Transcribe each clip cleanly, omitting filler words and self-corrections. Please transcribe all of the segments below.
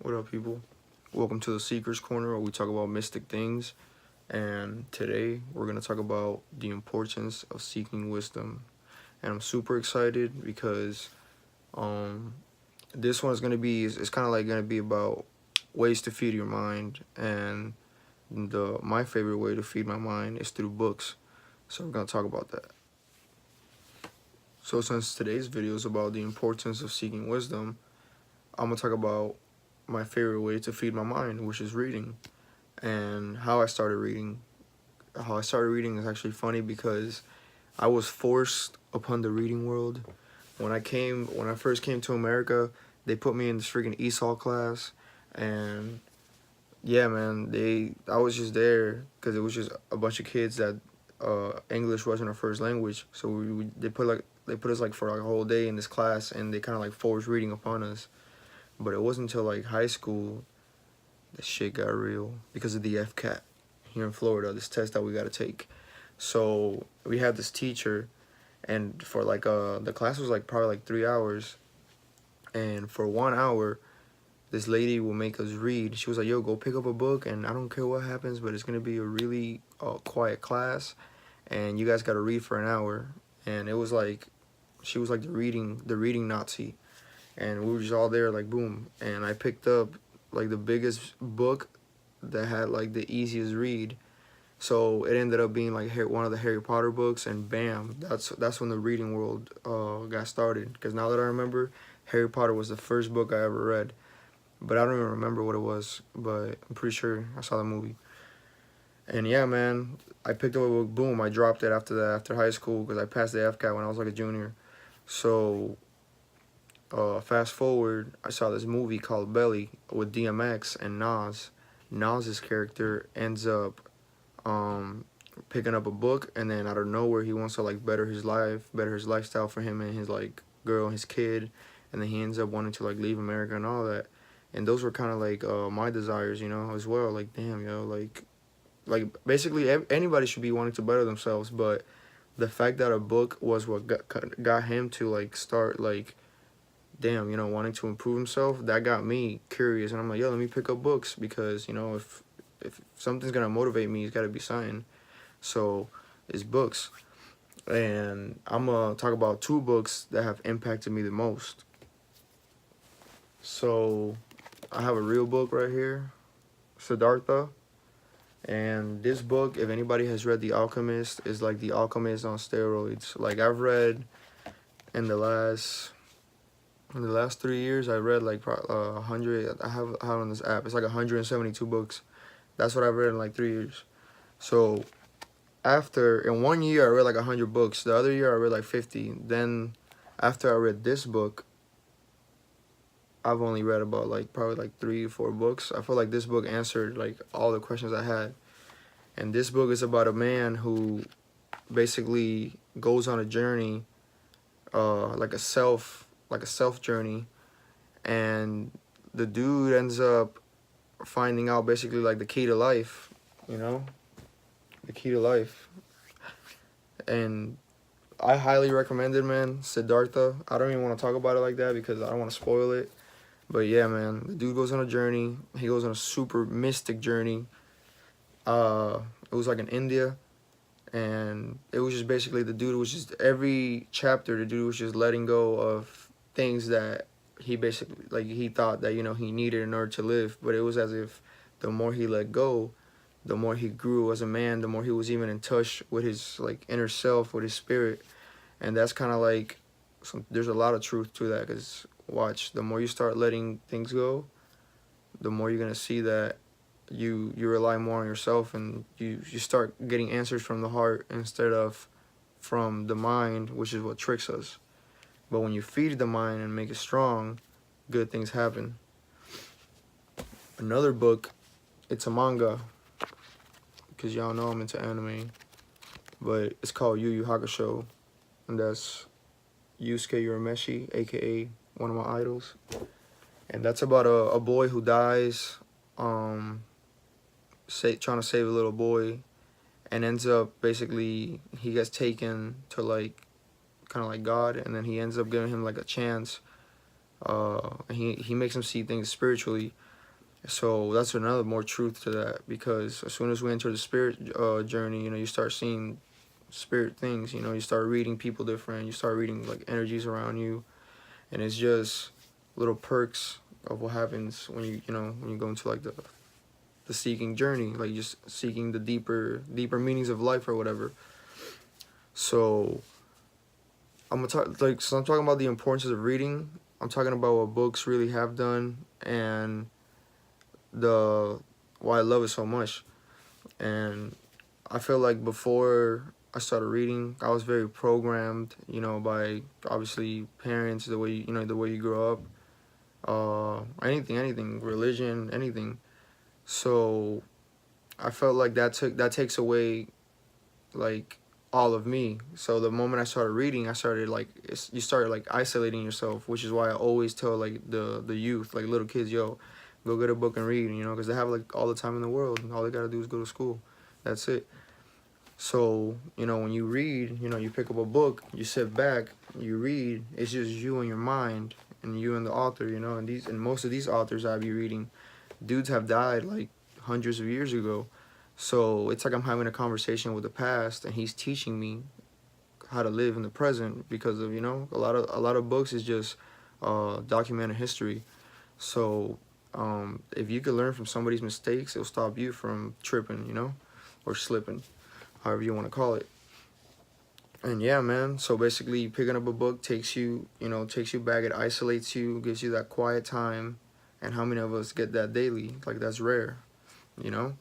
What up, people? Welcome to the Seeker's Corner, where we talk about mystic things. And today, we're going to talk about the importance of seeking wisdom. And I'm super excited because um, this one's going to be, it's kind of like going to be about ways to feed your mind. And my favorite way to feed my mind is through books. So we're going to talk about that. So since today's video is about the importance of seeking wisdom, I'm going to talk about my favorite way to feed my mind, which is reading. And how I started reading. How I started reading is actually funny because I was forced upon the reading world. When I first came to America, they put me in this freaking ESOL class, and yeah, man, I was just there because it was just a bunch of kids that English wasn't our first language, so they put us like for like a whole day in this class, and they kind of like forced reading upon us. But it wasn't until like high school that shit got real because of the FCAT here in Florida, this test that we got to take. So we had this teacher, and for like the class was like probably like 3 hours, and for 1 hour this lady will make us read. She was like, yo, go pick up a book, and I don't care what happens, but it's gonna be a really quiet class, and you guys got to read for an hour. And it was like, she was like the reading Nazi, and we were just all there like boom. And I picked up like the biggest book that had like the easiest read. So it ended up being like one of the Harry Potter books, and bam, that's when the reading world got started. Because now that I remember, Harry Potter was the first book I ever read, but I don't even remember what it was. But I'm pretty sure I saw the movie. And yeah, man, I picked up a book. Boom, I dropped it after that, after high school, because I passed the FCAT when I was like a junior. So fast forward, I saw this movie called Belly with DMX and Nas. Nas's character ends up picking up a book, and then out of nowhere he wants to like better his life, better his lifestyle for him and his like girl and his kid, and then he ends up wanting to like leave America and all that. And those were kind of like my desires, as well. Like, damn, like basically anybody should be wanting to better themselves, but the fact that a book was what got him to like start like, damn, wanting to improve himself, that got me curious. And I'm like, yo, let me pick up books, because if something's gonna motivate me, it's gotta be something. So it's books. And I'm gonna talk about two books that have impacted me the most. So I have a real book right here, Siddhartha. And this book, if anybody has read The Alchemist, is like The Alchemist on steroids. Like, I've read in the last 3 years, I read like 100. I have on this app. It's like 172 books. That's what I've read in like 3 years. So in 1 year, I read like 100 books. The other year, I read like 50. Then after I read this book, I've only read about like probably like 3 or 4 books. I feel like this book answered like all the questions I had. And this book is about a man who basically goes on a journey, like a self journey, and the dude ends up finding out basically like the key to life, the key to life. And I highly recommend it, man. Siddhartha. I don't even want to talk about it like that because I don't want to spoil it. But yeah, man, the dude goes on a journey. He goes on a super mystic journey. It was like in India, and it was just basically the dude was just every chapter. The dude was just letting go of things that he basically like he thought that he needed in order to live. But it was as if the more he let go, the more he grew as a man. The more he was even in touch with his like inner self, with his spirit. And that's kind of like there's a lot of truth to that, because watch, the more you start letting things go, the more you're gonna see that you rely more on yourself, and you start getting answers from the heart instead of from the mind, which is what tricks us. But when you feed the mind and make it strong, good things happen. Another book, it's a manga, because y'all know I'm into anime, but it's called Yu Yu Hakusho, and that's Yusuke Urameshi, aka one of my idols. And that's about a boy who dies, trying to save a little boy, and ends up basically he gets taken to like kind of like God, and then he ends up giving him like a chance. And he makes him see things spiritually. So that's another more truth to that, because as soon as we enter the spirit journey, you start seeing spirit things. You start reading people different. You start reading like energies around you, and it's just little perks of what happens when when you go into like the seeking journey, like just seeking the deeper meanings of life or whatever. So I'm gonna talk like so I'm talking about the importance of reading. I'm talking about what books really have done, and the why I love it so much. And I feel like before I started reading, I was very programmed, by obviously parents, the way the way you grow up, anything, religion, anything. So I felt like that takes away like all of me. So the moment I started reading, I started like you started like isolating yourself, which is why I always tell like the youth, like little kids, yo, go get a book and read, because they have like all the time in the world, and all they gotta do is go to school. That's it. So when you read, you pick up a book, you sit back, you read. It's just you and your mind, and you and the author, and most of these authors I be reading, dudes have died like hundreds of years ago. So it's like I'm having a conversation with the past, and he's teaching me how to live in the present, because of a lot of books is just documented history. So if you could learn from somebody's mistakes, it'll stop you from tripping, or slipping, however you want to call it. And yeah, man. So basically, picking up a book takes you back. It isolates you, gives you that quiet time. And how many of us get that daily? Like that's rare, you know.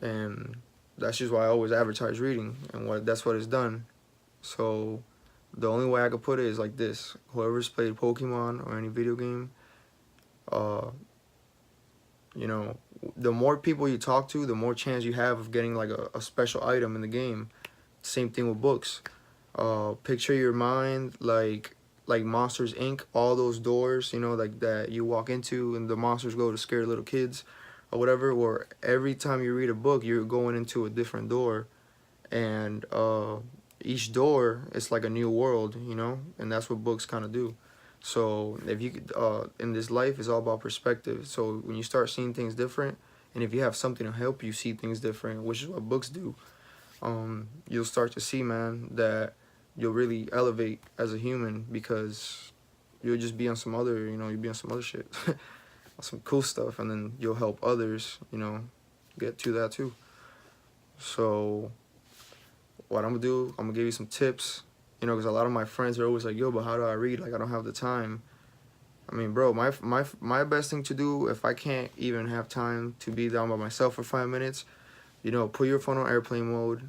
And that's just why I always advertise reading, and that's what it's done. So the only way I could put it is like this: whoever's played Pokemon or any video game, uh, you know, the more people you talk to, the more chance you have of getting like a special item in the game. Same thing with books. Picture your mind like Monsters Inc. All those doors, like that you walk into and the monsters go to scare little kids, or whatever. Or every time you read a book, you're going into a different door, and each door is like a new world, and that's what books kind of do. So if you in this life, it's all about perspective. So when you start seeing things different, and if you have something to help you see things different, which is what books do, you'll start to see, man, that you'll really elevate as a human, because you'll just be on some other, you'll be on some other shit, some cool stuff, and then you'll help others, get to that too. So what I'm gonna do, I'm gonna give you some tips, because a lot of my friends are always like, yo, but how do I read? Like, I don't have the time. I mean, bro, my best thing to do, if I can't even have time to be down by myself for 5 minutes, put your phone on airplane mode,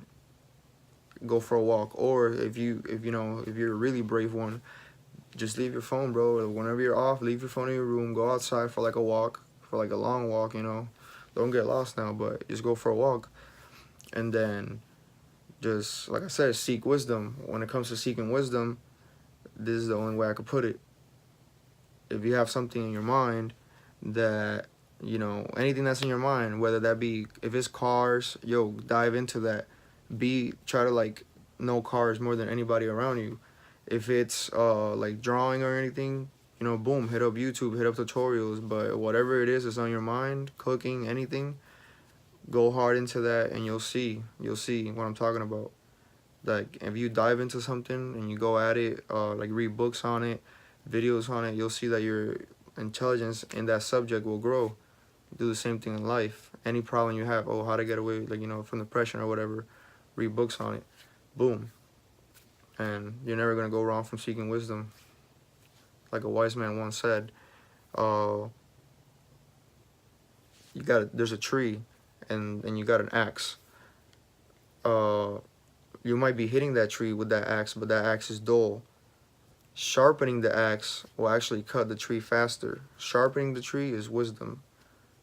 go for a walk. Or if you're a really brave one, just leave your phone, bro. Whenever you're off, leave your phone in your room, go outside for like a walk, for like a long walk, don't get lost now, but just go for a walk. And then just, like I said, seek wisdom. When it comes to seeking wisdom, this is the only way I could put it. If you have something in your mind that, anything that's in your mind, whether that be, if it's cars, yo, dive into that. Try to like know cars more than anybody around you. If it's like drawing or anything, boom, hit up YouTube, hit up tutorials. But whatever it is that's on your mind, cooking, anything, go hard into that, and you'll see what I'm talking about. Like, if you dive into something and you go at it, like read books on it, videos on it, you'll see that your intelligence in that subject will grow. Do the same thing in life. Any problem you have, how to get away, like, from depression or whatever, read books on it. Boom. And you're never gonna go wrong from seeking wisdom. Like a wise man once said, uh, there's a tree, and you got an axe. Uh, you might be hitting that tree with that axe, but that axe is dull. Sharpening the axe will actually cut the tree faster. Sharpening the tree is wisdom.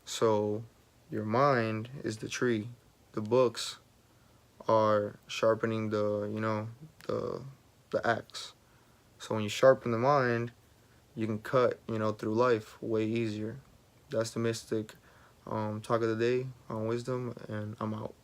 So your mind is the tree. The books are sharpening the axe. So when you sharpen the mind, you can cut, through life way easier. That's the mystic talk of the day on wisdom, and I'm out.